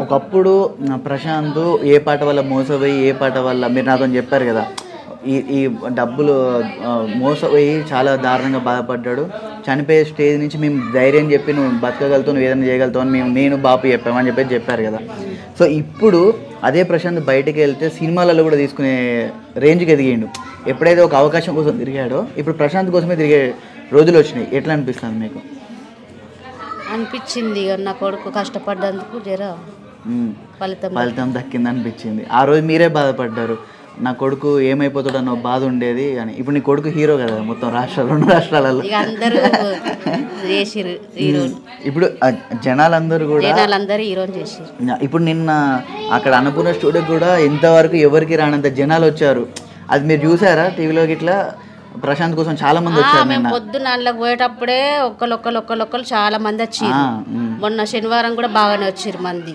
ఒకప్పుడు ప్రశాంత్ ఏ పాట వల్ల మోసపోయి ఏ పాట వల్ల మీరు నాతో చెప్పారు కదా ఈ డబ్బులు మోసపోయి చాలా దారుణంగా బాధపడ్డాడు. చనిపోయే స్టేజ్ నుంచి మేము ధైర్యం చెప్పి నువ్వు బతకగలుగుతావు, నువ్వు ఏదైనా చేయగలుగుతావు అని నేను బాపు చెప్పామని చెప్పారు కదా. సో ఇప్పుడు అదే ప్రశాంత్ బయటకు వెళ్తే సినిమాలలో కూడా తీసుకునే రేంజ్కి ఎదిగిండు. ఎప్పుడైతే ఒక అవకాశం కోసం తిరిగాడో ఇప్పుడు ప్రశాంత్ కోసమే తిరిగే రోజులు వచ్చినాయి. ఎట్లా అనిపిస్తుంది మీకు? అనిపించింది నా కొడుకు కష్టపడ్డందుకు జర ఫలితం దక్కింది అనిపించింది. ఆ రోజు మీరే బాధపడ్డారు, నా కొడుకు ఏమైపోతాడు అన్న బాధ ఉండేది అని. ఇప్పుడు నీ కొడుకు హీరో కదా మొత్తం రెండు రాష్ట్రాలలో. ఇప్పుడు జనాలందరూ కూడా ఇప్పుడు నిన్న అక్కడ అన్నపూర్ణ స్టూడియో కూడా ఇంతవరకు ఎవరికి రానంత జనాలు వచ్చారు. అది మీరు చూసారా టీవీలోకి? ఇట్లా ప్రశాంత్ కోసం చాలా మంది వచ్చారు. మేము పొద్దున్న అందులోకి పోయేటప్పుడే ఒక్కరు చాలా మంది వచ్చారు. మొన్న శనివారం కూడా బాగానే వచ్చారు మంది.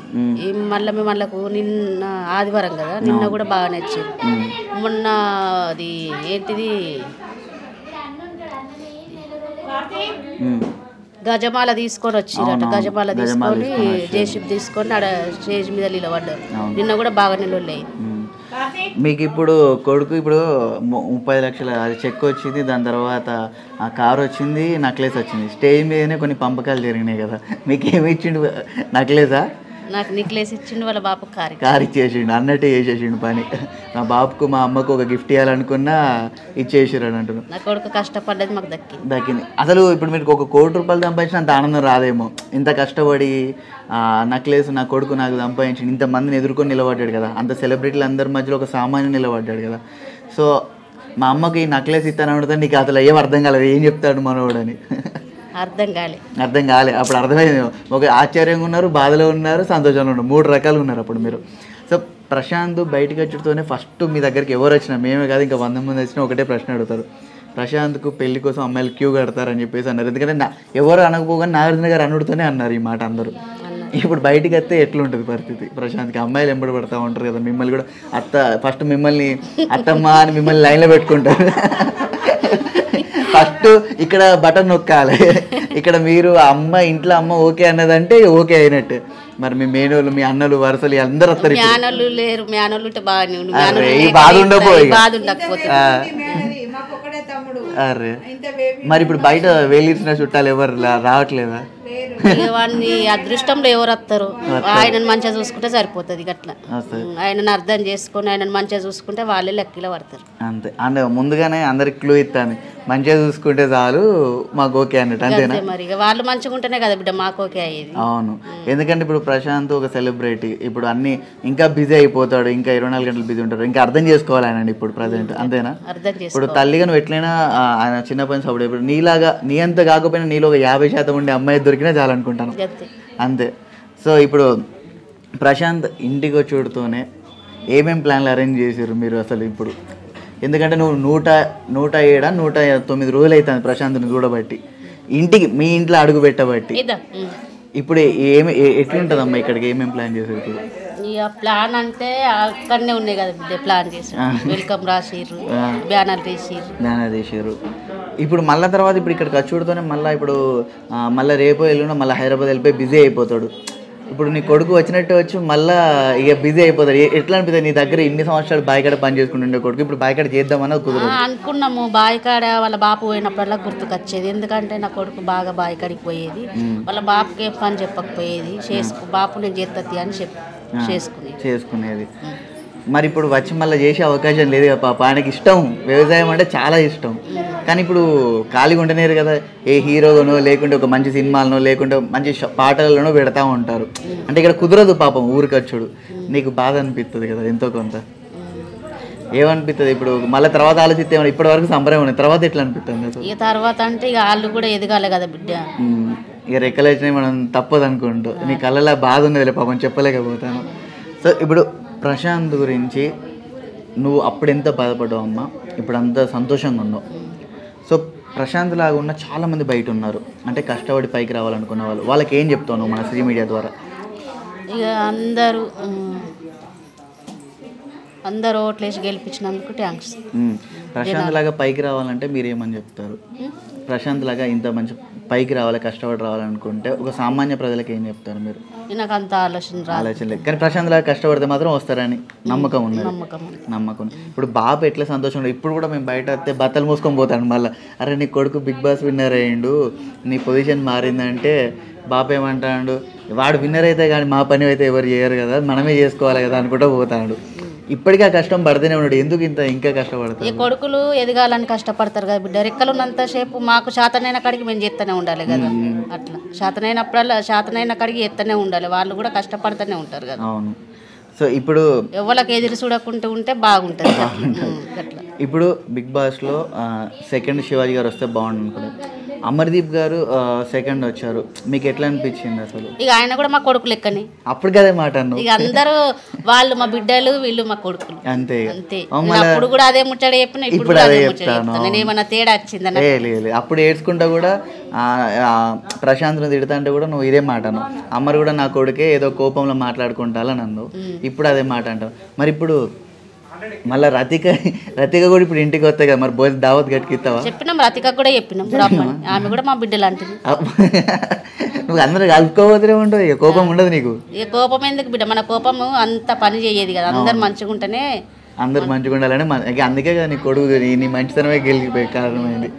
మళ్ళీ మేము వాళ్ళకు నిన్న ఆదివారం కదా, నిన్న కూడా బాగానే వచ్చారు. మొన్న అది ఏంటిది గజమాల తీసుకొని వచ్చిరట. గజమాల తీసుకొని జేసీబీ తీసుకొని ఆడ స్టేజ్ మీద నిలబడ్డారు. నిన్న కూడా బాగానే లొల్లి. మీకు ఇప్పుడు కొడుకు ఇప్పుడు 30 లక్షల అది చెక్ వచ్చింది, దాని తర్వాత ఆ కారు వచ్చింది, నక్లెస్ వచ్చింది. స్టేజ్ మీదనే కొన్ని పంపకాలు జరిగినాయి కదా, మీకు ఏమి ఇచ్చిండు? నక్లెసా? నాకు నెక్లెస్ ఇచ్చిండు, వాళ్ళ బాపు కారు ఇచ్చేసిండు. అన్నట్టే చేసేసిండు పని. మా బాపుకు మా అమ్మకు ఒక గిఫ్ట్ ఇవ్వాలనుకున్నా ఇచ్చేసారు అని అంటున్నాను. నా కొడుకు కష్టపడ్డది మాకు దక్కింది. అసలు ఇప్పుడు మీరు ఒక ₹1 కోటి సంపాదించిన అంత ఆనందం రాదేమో. ఇంత కష్టపడి నక్లెస్ నా కొడుకు నాకు సంపాదించి ఇంతమందిని ఎదుర్కొని నిలబడ్డాడు కదా, అంత సెలబ్రిటీలు అందరి మధ్యలో ఒక సామాన్యం నిలబడ్డాడు కదా. సో మా అమ్మకి నక్లెస్ ఇస్తాను అడిగితే నీకు అసలు ఏం అర్థం కాలేదు, ఏం చెప్తాడు మనోడని అర్థం కాలే. అప్పుడు అర్థమైంది. ఒక ఆశ్చర్యంగా ఉన్నారు, బాధలో ఉన్నారు, సంతోషంలో ఉన్నారు, 3 రకాలు ఉన్నారు అప్పుడు మీరు. సో ప్రశాంత్ బయటకు వచ్చుతోనే ఫస్ట్ మీ దగ్గరికి ఎవరు వచ్చినా, మేమే కాదు ఇంకా 100 మంది వచ్చినా ఒకటే ప్రశ్న అడుగుతారు, ప్రశాంత్కు పెళ్లి కోసం అమ్మాయిలు క్యూ కడతారని చెప్పేసి అన్నారు. ఎందుకంటే ఎవరు అనకపోగానే నాగార్జున గారు అనుడితోనే అన్నారు ఈ మాట అందరూ. ఇప్పుడు బయటికి వస్తే ఎట్లుంటుంది పరిస్థితి? ప్రశాంత్కి అమ్మాయిలు ఎంబడి పడతా ఉంటారు కదా, మిమ్మల్ని కూడా ఫస్ట్ మిమ్మల్ని అత్తమ్మ అని మిమ్మల్ని లైన్లో పెట్టుకుంటారు. ఫస్ట్ ఇక్కడ బటన్ నొక్కాలి. ఇక్కడ మీరు ఇంట్లో అమ్మ ఓకే అన్నదంటే ఓకే అయినట్టు. మరి మీ మేనోళ్ళు, మీ అన్నలు, వరుసలు అందరూ వస్తారు. బాధ ఉండకపోతే అరే మరి ఇప్పుడు బయట వేలిసిన చుట్టాలు ఎవరు రావట్లేదా? వాడిని అదృష్టంలో ఎవరు వస్తారు? ఆయనను మంచిగా చూసుకుంటే సరిపోతుంది. అట్లా ఆయనను అర్థం చేసుకొని ఆయనను మంచిగా చూసుకుంటే వాళ్ళే లెక్కలో పడతారు. అంతే. అంటే ముందుగానే అందరికి క్లూ ఇస్తాను, మంచిగా చూసుకుంటే చాలు మాకు ఓకే అన్నట్టు. అంతేనా? మరి వాళ్ళు మంచిగా ఉంటేనే కదా బిడ్డ మాకు ఓకే అయ్యేది. అవును. ఎందుకంటే ఇప్పుడు ప్రశాంత్ ఒక సెలబ్రిటీ, ఇప్పుడు అన్ని ఇంకా బిజీ అయిపోతాడు, ఇంకా 24 గంటలు బిజీ ఉంటారు, ఇంకా అర్థం చేసుకోవాలి ఆయన ఇప్పుడు ప్రజెంట్. అంతేనా? ఇప్పుడు తల్లిగా నువ్వు ఎట్లయినా ఆయన చిన్నప్పటి నుంచి ఇప్పుడు నీలాగా నీ అంత కాకపోయినా నీలో ఒక 50% ఉండే అమ్మాయి దొరికినా చాలా అనుకుంటాను. అంతే. సో ఇప్పుడు ప్రశాంత్ ఇంటికి వచ్చుడుతోనే ఏమేమి ప్లాన్లు అరేంజ్ చేసారు మీరు అసలు ఇప్పుడు? ఎందుకంటే నువ్వు 109 రోజులు అవుతుంది ప్రశాంత్ని చూడబట్టి, ఇంటికి మీ ఇంట్లో అడుగు పెట్టబట్టి. ఇప్పుడు ఎట్లుంటుందమ్మా ఇక్కడికి? ఏమేమి ప్లాన్ చేసారు ఇప్పుడు? ప్లాన్ అంటే అక్కడనే ఉన్నాయి కదా బిడ్డ, ప్లాన్ చేసి వెల్కమ్ రాసిర్రు, బ్యానర్ తీసిర్రు. ఇప్పుడు మళ్ళీ తర్వాత ఇప్పుడు ఇక్కడికి వచ్చుడుతోనే మళ్ళీ రేపు ఎల్లుండి మళ్ళీ హైదరాబాద్ వెళ్ళిపోయి బిజీ అయిపోతాడు. ఇప్పుడు నీ కొడుకు వచ్చినట్టు వచ్చి మళ్ళీ ఇక బిజీ అయిపోతాడు. ఎట్లా అనిపిస్తుంది? నీ దగ్గర ఇన్ని సంవత్సరాలు బాయికాడ పని చేసుకుంటుండే కొడుకు ఇప్పుడు బాయికాడ చేద్దామని కుదరదు అనుకున్నాము. బాయికాడ వాళ్ళ బాపు పోయినప్పుడల్లా గుర్తుకొచ్చేది. ఎందుకంటే నా కొడుకు బాగా బాయికాడికి పోయేది, వాళ్ళ బాపుకి ఏ పని చెప్పకపోయేది. బాపు నేను చేస్తుంది అని చేసుకునేది. మరి ఇప్పుడు వచ్చి మళ్ళీ చేసే అవకాశం లేదు కదా పాప. ఆయనకి ఇష్టం, వ్యవసాయం అంటే చాలా ఇష్టం. కానీ ఇప్పుడు ఖాళీగా ఉండలేరు కదా, ఏ హీరోగానో లేకుంటే ఒక మంచి సినిమాలనో లేకుంటే మంచి పాటలలోనో పెడతా ఉంటారు. అంటే ఇక్కడ కుదరదు పాపం ఊరికి వచ్చుడు. నీకు బాధ అనిపిస్తుంది కదా ఎంతో కొంత? ఏమనిపిస్తుంది ఇప్పుడు మళ్ళీ తర్వాత ఆలోచిస్తే? ఇప్పటి వరకు సంబరం ఉన్నాయి, తర్వాత ఎట్లా అనిపిస్తుంది? ఇక తర్వాత అంటే ఇక వాళ్ళు కూడా ఎదగాలి కదా బిడ్డ. ఇక రెక్కలు వచ్చినాయి మనం తప్పదు అనుకుంటూ. నీ కళ్ళలో బాధ ఉన్నదిలే పాపం, చెప్పలేకపోతాను. సో ఇప్పుడు ప్రశాంత్ గురించి నువ్వు అప్పుడు ఎంత బాధపడ్డావు అమ్మా, ఇప్పుడు అంత సంతోషంగా ఉన్నావు. సో ప్రశాంత్ లాగా ఉన్న చాలామంది బయట ఉన్నారు, అంటే కష్టపడి పైకి రావాలనుకున్న వాళ్ళు. వాళ్ళకి ఏం చెప్తావు నువ్వు మన శ్రీ మీడియా ద్వారా? ఇక అందరూ ఓట్లేసి గెలిపించినందుకు థ్యాంక్స్. ప్రశాంత్ లాగా పైకి రావాలంటే మీరు ఏమని చెప్తారు? ప్రశాంత్ లాగా ఇంత మంచి పైకి రావాలి, కష్టపడి రావాలనుకుంటే ఒక సామాన్య ప్రజలకు ఏం చెప్తారు మీరు? నాకు అంత ఆలోచన లేదు, కానీ ప్రశాంత్ లాగా కష్టపడితే మాత్రం వస్తారని నమ్మకం ఉన్నది. నమ్మకం. ఇప్పుడు బాబు ఎట్లా సంతోషం, ఇప్పుడు కూడా మేము బయట వస్తే బట్టలు మూసుకొని పోతాను మళ్ళీ. అరే నీ కొడుకు బిగ్ బాస్ విన్నర్ అయ్యిండు, నీ పొజిషన్ మారిందంటే బాబు ఏమంటాడు, వాడు విన్నర్ అయితే కానీ మా పని అయితే ఎవరు చేయరు కదా, మనమే చేసుకోవాలి కదా అనుకుంటూ పోతాడు. ఇప్పటికీ ఆ కష్టం పడితేనే ఉన్నాడు, ఎందుకు ఇంకా కష్టపడతారు? ఈ కొడుకులు ఎదగాలని కష్టపడతారు కదా బిడ్డ, రెక్కలు ఉన్నంతసేపు మాకు శాతనైన కాడికి మేము చేస్తూనే ఉండాలి కదా, అట్లా శాతనైనప్పుడల్లా శాతనైన కాడికి చేస్తూనే ఉండాలి, వాళ్ళు కూడా కష్టపడుతూనే ఉంటారు కదా. అవును. సో ఇప్పుడు ఎవరికి ఎదురు చూడకుంటూ ఉంటే బాగుంటుంది అట్లా. ఇప్పుడు బిగ్ బాస్లో సెకండ్ శివాజీ గారు వస్తే బాగుండు అనుకున్నారు, అమర్దీప్ గారు సెకండ్ వచ్చారు, మీకు ఎట్లా అనిపించింది అసలు? ఇక ఆయన కూడా మా కొడుకు లెక్కనే, అప్పుడు కదే మాట అన్న, ఇక అందరూ వాళ్ళు మా బిడ్డలు, వీళ్ళు మా కొడుకులు, అంతే అంతే. అప్పుడు కూడా అదే ముచ్చట చెప్పిన, ఇప్పుడు అదే ముచ్చట చెప్తాను. నేను ఏమన్నా తేడా వచ్చిందని లేదు. అప్పుడు ఏడ్చుకుంటా కూడా ప్రశాంత్ను తిడతా అంటే కూడా నువ్వు ఇదే మాట అన్నావు, అమర్ కూడా నా కొడుకే ఏదో కోపంలో మాట్లాడుకుంటాలని అన్నావు, ఇప్పుడు అదే మాట అంటావు. మరి ఇప్పుడు మళ్ళీ రతిక కూడా ఇప్పుడు ఇంటికి వస్తాయి కదా, మరి భోజనం దావత్ గట్టిస్తావా? చెప్పినాం, రతిక కూడా చెప్పినాం, ఆమె కూడా మా బిడ్డ లాంటిది. నువ్వు అందరూ కలుపుకోవద్దే ఉంటుంది, ఇక కోపం ఉండదు నీకు. ఇక కోపం ఎందుకు బిడ్డ, మన కోపము అంత పని చేయదు కదా, అందరు మంచిగా ఉంటేనే. అందరు మంచిగా ఉండాలని అందుకే కదా నీ కొడుకు నీ మంచితనమే గెలిగిపోయే కారణమైంది.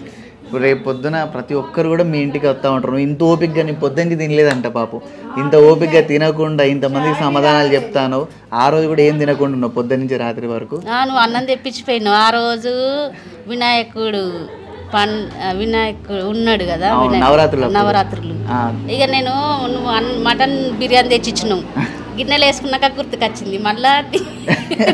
ఇప్పుడు రేపు పొద్దున ప్రతి ఒక్కరు కూడా మీ ఇంటికి వస్తూ ఉంటారు, ఇంత ఓపికగా నీ పొద్దున్నకి తినలేదంట పాపం, ఇంత ఓపికగా తినకుండా ఇంతమందికి సమాధానాలు చెప్తాను, ఆ రోజు కూడా ఏం తినకుండా ఉన్నావు పొద్దున్న నుంచి రాత్రి వరకు. నువ్వు అన్నం తెప్పించిపోయినావు, ఆ రోజు వినాయకుడు ఉన్నాడు కదా, నవరాత్రులు ఇక నేను నువ్వు మటన్ బిర్యానీ తెచ్చిచ్చినావు, గిన్నెలు వేసుకున్నాక గుర్తుకొచ్చింది, మళ్ళా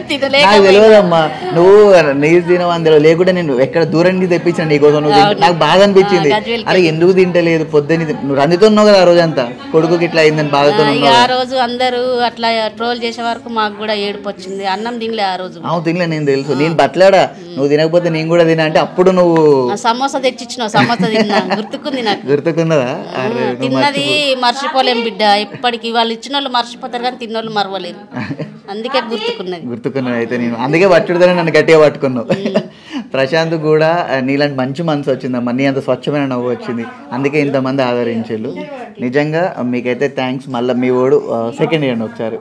తెలియదమ్మా నువ్వు నీరు తినవందరూ లేకుంటే నేను ఎక్కడ దూరం నుంచి తెప్పించాను నీకోసం, నువ్వు నాకు బాగా అనిపించింది, అరే ఎందుకు తింటలేదు పొద్దున్న, నువ్వు రందితో ఉన్నావు కదా ఆ రోజు అంతా, కొడుకుకి ఇట్లా అయిందని బాధతో. ఆ రోజు అందరూ అట్లా ట్రోల్ చేసే వరకు మాకు కూడా ఏడుపు వచ్చింది, అన్నం తినలే ఆ రోజు. తినలే, నేను తెలుసు, నేను బట్లాడా నువ్వు తినకపోతే నేను కూడా తినా అంటే అప్పుడు నువ్వు సమోసా తెచ్చిచ్చినావు, సమోసా తిన్నా, గుర్తుకుంది నాకు. గుర్తుకున్నదా? తిన్నది మర్చిపోలేం బిడ్డ, ఎప్పటికి వాళ్ళు ఇచ్చిన వాళ్ళు మర్చిపోతారు కానీ తిన్నోళ్ళు మరవలేరు, అందుకే గుర్తుకున్నది. అయితే నేను అందుకే పట్టుడుతోనే నన్ను గట్టిగా పట్టుకున్నావు. ప్రశాంత్ కూడా నీలాంటి మంచి మనసు వచ్చిందమ్మా, నీ అంత స్వచ్ఛమైన నవ్వు వచ్చింది, అందుకే ఇంతమంది ఆదరించారు. నిజంగా మీకైతే థ్యాంక్స్. మళ్ళీ మీ ఓడు సెకండ్ ఇయర్ ఒకసారి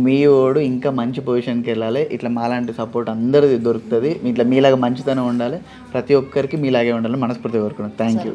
మీ ఓడు ఇంకా మంచి పొజిషన్కి వెళ్ళాలి, ఇట్లా మాలాంటి సపోర్ట్ అందరిది దొరుకుతుంది, ఇట్లా మీలాగా మంచితనం ఉండాలి, ప్రతి ఒక్కరికి మీలాగే ఉండాలని మనస్ఫూర్తిగా కోరుకున్నాను. Thank you.